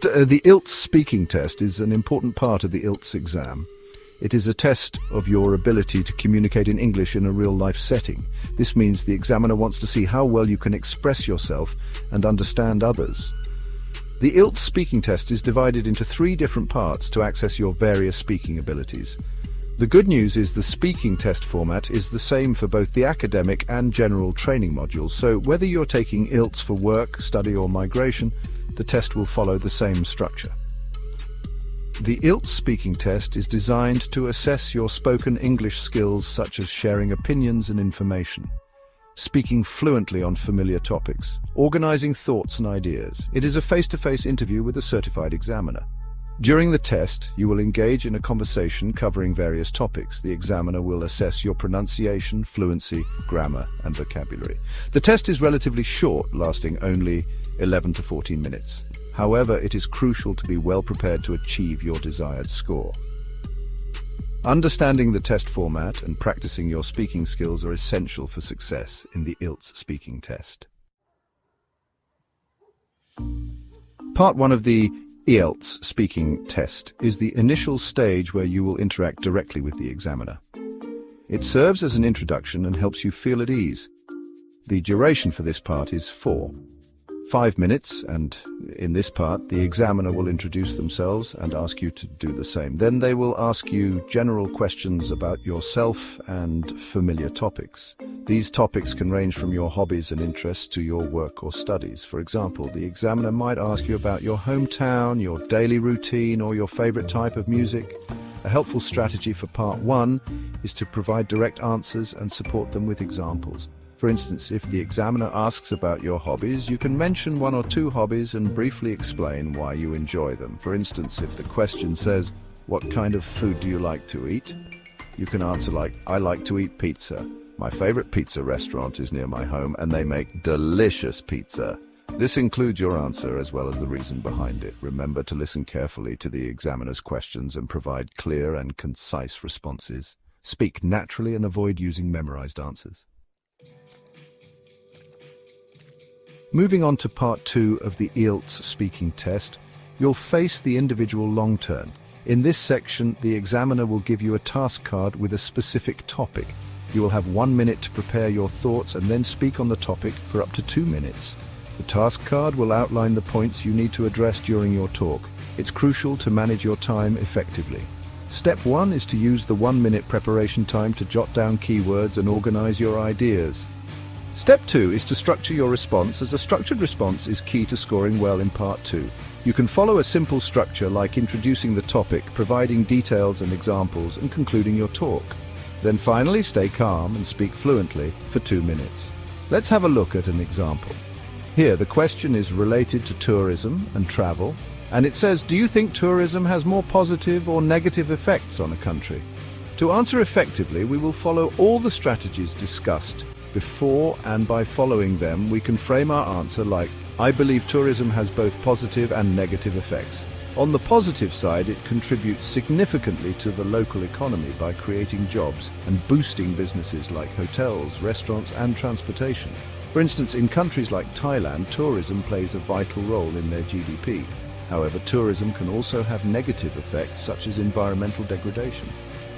The IELTS speaking test is an important part of the IELTS exam. It is a test of your ability to communicate in English in a real-life setting. This means the examiner wants to see how well you can express yourself and understand others. The IELTS speaking test is divided into 3 different parts to access your various speaking abilities. The good news is the speaking test format is the same for both the academic and general training modules, so whether you're taking IELTS for work, study or migration, the test will follow the same structure. The IELTS speaking test is designed to assess your spoken English skills such as sharing opinions and information, speaking fluently on familiar topics, organizing thoughts and ideas. It is a face-to-face interview with a certified examiner. During the test, you will engage in a conversation covering various topics. The examiner will assess your pronunciation, fluency, grammar, and vocabulary. The test is relatively short, lasting only 11 to 14 minutes. However, it is crucial to be well prepared to achieve your desired score. Understanding the test format and practicing your speaking skills are essential for success in the IELTS speaking test. Part 1 of the IELTS speaking test is the initial stage where you will interact directly with the examiner. It serves as an introduction and helps you feel at ease. The duration for this part is 5 minutes, and in this part, the examiner will introduce themselves and ask you to do the same. Then they will ask you general questions about yourself and familiar topics. These topics can range from your hobbies and interests to your work or studies. For example, the examiner might ask you about your hometown, your daily routine, or your favorite type of music. A helpful strategy for part 1 is to provide direct answers and support them with examples. For instance, if the examiner asks about your hobbies, you can mention 1 or 2 hobbies and briefly explain why you enjoy them. For instance, if the question says, "What kind of food do you like to eat?" you can answer like, "I like to eat pizza. My favorite pizza restaurant is near my home and they make delicious pizza." This includes your answer as well as the reason behind it. Remember to listen carefully to the examiner's questions and provide clear and concise responses. Speak naturally and avoid using memorized answers. Moving on to part 2 of the IELTS speaking test, you'll face the individual long turn. In this section, the examiner will give you a task card with a specific topic. You will have 1 minute to prepare your thoughts and then speak on the topic for up to 2 minutes. The task card will outline the points you need to address during your talk. It's crucial to manage your time effectively. Step 1 is to use the 1-minute preparation time to jot down keywords and organize your ideas. Step 2 is to structure your response, as a structured response is key to scoring well in part 2. You can follow a simple structure like introducing the topic, providing details and examples, and concluding your talk. Then finally, stay calm and speak fluently for 2 minutes. Let's have a look at an example. Here, the question is related to tourism and travel, and it says, "Do you think tourism has more positive or negative effects on a country?" To answer effectively, we will follow all the strategies discussed before, and by following them, we can frame our answer like, "I believe tourism has both positive and negative effects. On the positive side, it contributes significantly to the local economy by creating jobs and boosting businesses like hotels, restaurants, and transportation. For instance, in countries like Thailand, tourism plays a vital role in their GDP. However, tourism can also have negative effects such as environmental degradation.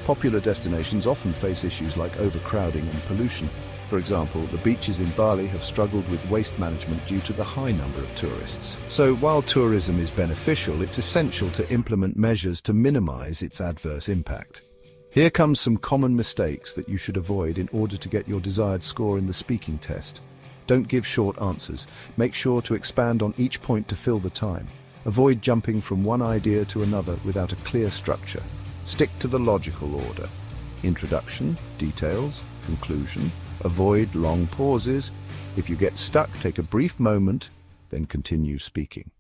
Popular destinations often face issues like overcrowding and pollution. For example, the beaches in Bali have struggled with waste management due to the high number of tourists. So while tourism is beneficial, it's essential to implement measures to minimize its adverse impact. Here comes some common mistakes that you should avoid in order to get your desired score in the speaking test. Don't give short answers. Make sure to expand on each point to fill the time. Avoid jumping from one idea to another without a clear structure. Stick to the logical order. Introduction, details, conclusion. Avoid long pauses. If you get stuck, take a brief moment, then continue speaking.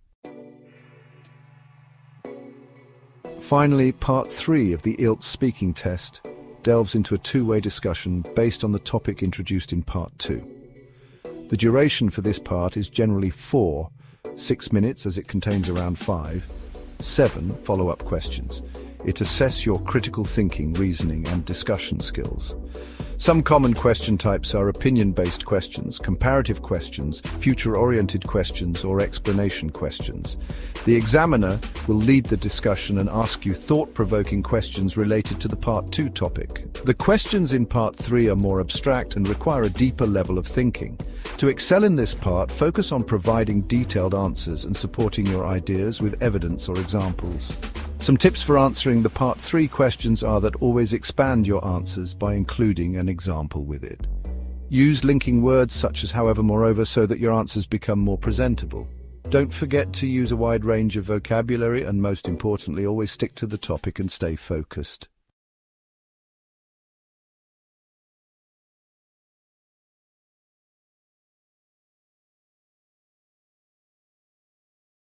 Finally, part 3 of the IELTS speaking test delves into a two-way discussion based on the topic introduced in part 2. The duration for this part is generally 6 minutes as it contains around 7 follow-up questions. It assesses your critical thinking, reasoning, and discussion skills. Some common question types are opinion-based questions, comparative questions, future-oriented questions, or explanation questions. The examiner will lead the discussion and ask you thought-provoking questions related to the Part 2 topic. The questions in Part 3 are more abstract and require a deeper level of thinking. To excel in this part, focus on providing detailed answers and supporting your ideas with evidence or examples. Some tips for answering the Part 3 questions are that always expand your answers by including an example with it. Use linking words such as however, moreover, so that your answers become more presentable. Don't forget to use a wide range of vocabulary and, most importantly, always stick to the topic and stay focused.